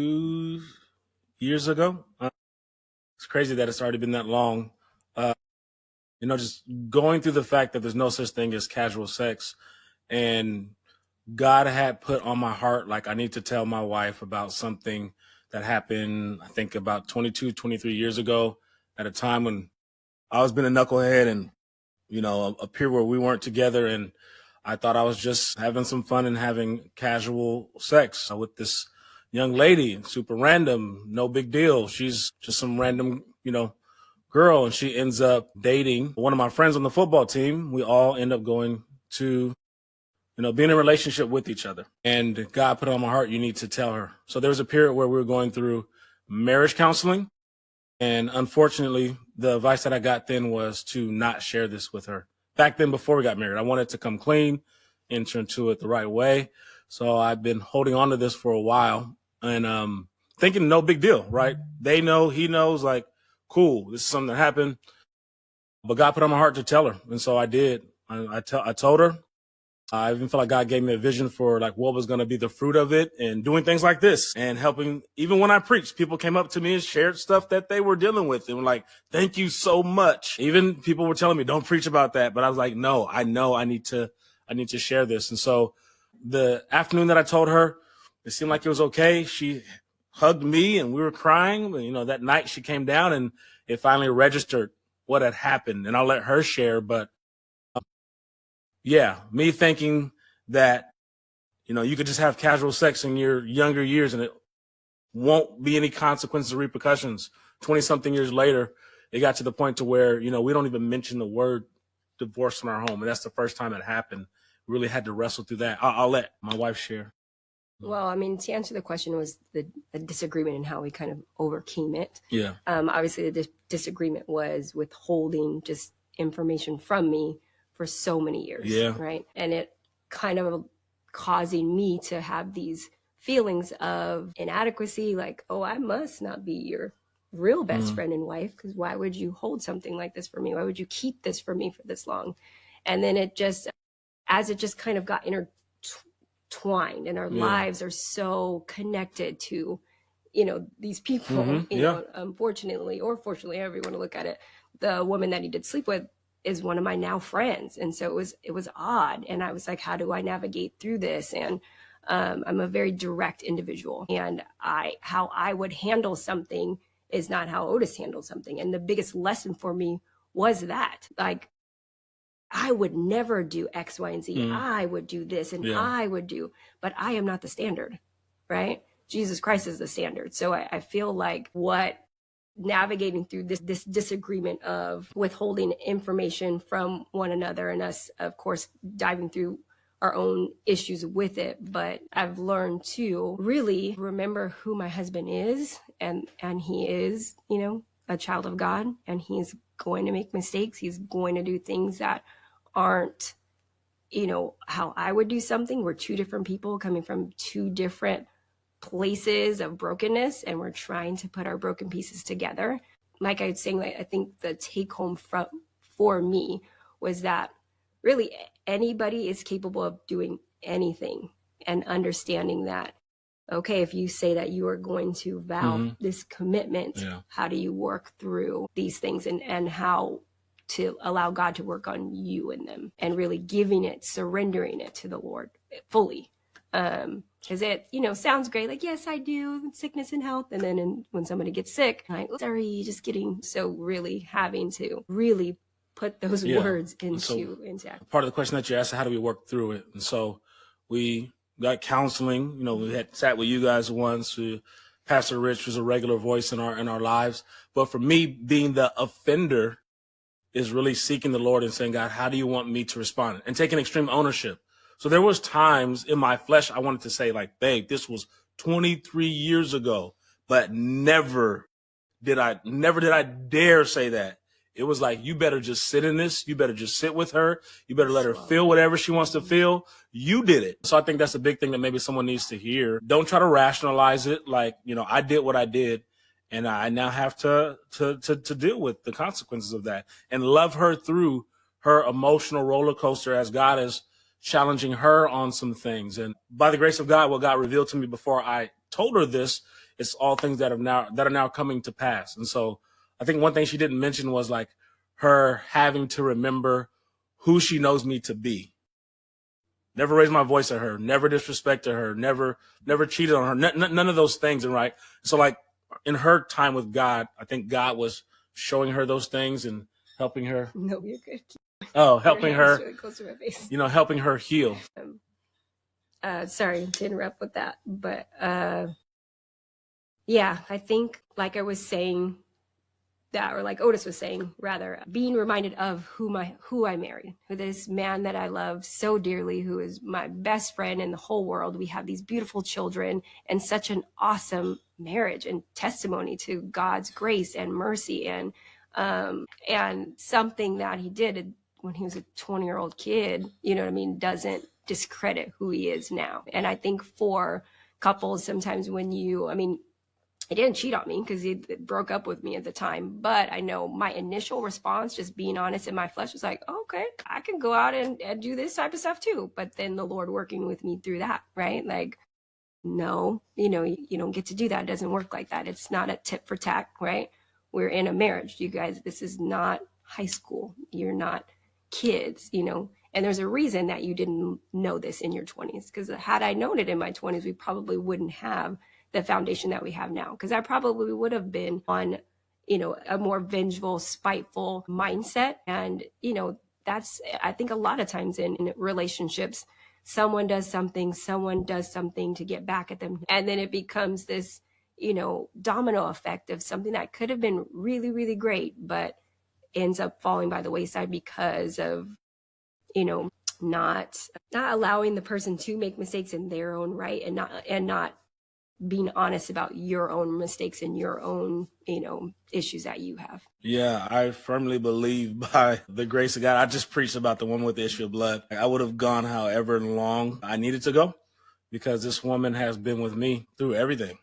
2 years ago. It's crazy that it's already been that long. Uh, just going through the fact that there's no such thing as casual sex, and God had put on my heart, like, I need to tell my wife about something that happened, I think about 22, 23 years ago, at a time when I was being a knucklehead and, a period where we weren't together. And I thought I was just having some fun and having casual sex with this young lady, super random, no big deal. She's just some random, girl, and she ends up dating one of my friends on the football team. We all end up going to, being in a relationship with each other. And God put on my heart, you need to tell her. So there was a period where we were going through marriage counseling. And unfortunately, the advice that I got then was to not share this with her. Back then, before we got married, I wanted to come clean, enter into it the right way. So I've been holding on to this for a while and thinking no big deal, right? They know, he knows, like, cool, this is something that happened. But God put on my heart to tell her. And so I did. I told her. I even felt like God gave me a vision for, like, what was going to be the fruit of it, and doing things like this and helping. Even when I preached, people came up to me and shared stuff that they were dealing with and were like, thank you so much. Even people were telling me, don't preach about that. But I was like, no, I know I need to share this. And so the afternoon that I told her, it seemed like it was okay. She hugged me and we were crying. That night she came down and it finally registered what had happened. And I'll let her share. But yeah, me thinking that, you could just have casual sex in your younger years and it won't be any consequences or repercussions. 20 something years later, it got to the point to where, we don't even mention the word divorce in our home. And that's the first time it happened. We really had to wrestle through that. I'll let my wife share. Well, to answer the question was the disagreement and how we kind of overcame it. Yeah. Obviously the disagreement was withholding just information from me for so many years. Yeah. Right. And it kind of causing me to have these feelings of inadequacy, like, oh, I must not be your real best friend and wife, because why would you hold something like this for me? Why would you keep this from me for this long? And then it just kind of got intertwined, and our lives are so connected to, these people, unfortunately or fortunately, however you want to look at it, the woman that he did sleep with is one of my now friends. And so it was odd. And I was like, how do I navigate through this? And I'm a very direct individual, and how I would handle something is not how Otis handled something. And the biggest lesson for me was that, like, I would never do X, Y, and Z. I would do this and I would do, but I am not the standard, right? Jesus Christ is the standard. So I feel like navigating through this disagreement of withholding information from one another, and us, of course, diving through our own issues with it. But I've learned to really remember who my husband is, and he is, a child of God, and he's going to make mistakes. He's going to do things that aren't, how I would do something. We're two different people coming from two different places of brokenness, and we're trying to put our broken pieces together. Like I was saying, I think the take home for me was that really anybody is capable of doing anything, and understanding that, okay, if you say that you are going to vow this commitment, how do you work through these things, and how to allow God to work on you in them, and really surrendering it to the Lord fully. Because it, sounds great. Like, yes, I do, sickness and health. And then when somebody gets sick, I'm like, sorry, just kidding. So really having to really put those words into act. Part of the question that you asked, how do we work through it? And so we got counseling. We had sat with you guys once. Pastor Rich was a regular voice in our lives. But for me, being the offender is really seeking the Lord and saying, God, how do you want me to respond? And taking extreme ownership. So there was times in my flesh I wanted to say, like, babe, this was 23 years ago, but never did I dare say that. It was like, you better just sit in this. You better just sit with her. You better let her feel whatever she wants to feel. You did it. So I think that's a big thing that maybe someone needs to hear. Don't try to rationalize it. Like, I did what I did, and I now have to deal with the consequences of that, and love her through her emotional roller coaster as God is challenging her on some things. And by the grace of God, what God revealed to me before I told her this it's all things that are now coming to pass. And so I think one thing she didn't mention was like her having to remember who she knows me to be. Never raised my voice at her, never disrespected her, never cheated on her, none of those things. And right. So like in her time with God, I think God was showing her those things and helping her. No, you're good. Oh, helping her, really close to my face. Helping her heal. Sorry to interrupt with that, but yeah, I think like I was saying that, or like Otis was saying, rather, being reminded of who I married, who this man that I love so dearly, who is my best friend in the whole world. We have these beautiful children and such an awesome marriage and testimony to God's grace and mercy and something that he did when he was a 20-year-old kid, you know what I mean, doesn't discredit who he is now. And I think for couples, sometimes when he didn't cheat on me because he broke up with me at the time. But I know my initial response, just being honest in my flesh, was like, oh, okay, I can go out and do this type of stuff too. But then the Lord working with me through that, right? Like, no, you don't get to do that. It doesn't work like that. It's not a tit for tat, right? We're in a marriage, you guys. This is not high school. You're not kids, And there's a reason that you didn't know this in your 20s. Because had I known it in my 20s, we probably wouldn't have the foundation that we have now, because I probably would have been on, a more vengeful, spiteful mindset. And, that's, I think a lot of times in relationships, someone does something to get back at them. And then it becomes this, domino effect of something that could have been really, really great, but ends up falling by the wayside because of, not allowing the person to make mistakes in their own right, and not being honest about your own mistakes and your own, issues that you have. Yeah, I firmly believe by the grace of God. I just preached about the woman with the issue of blood. I would have gone however long I needed to go because this woman has been with me through everything.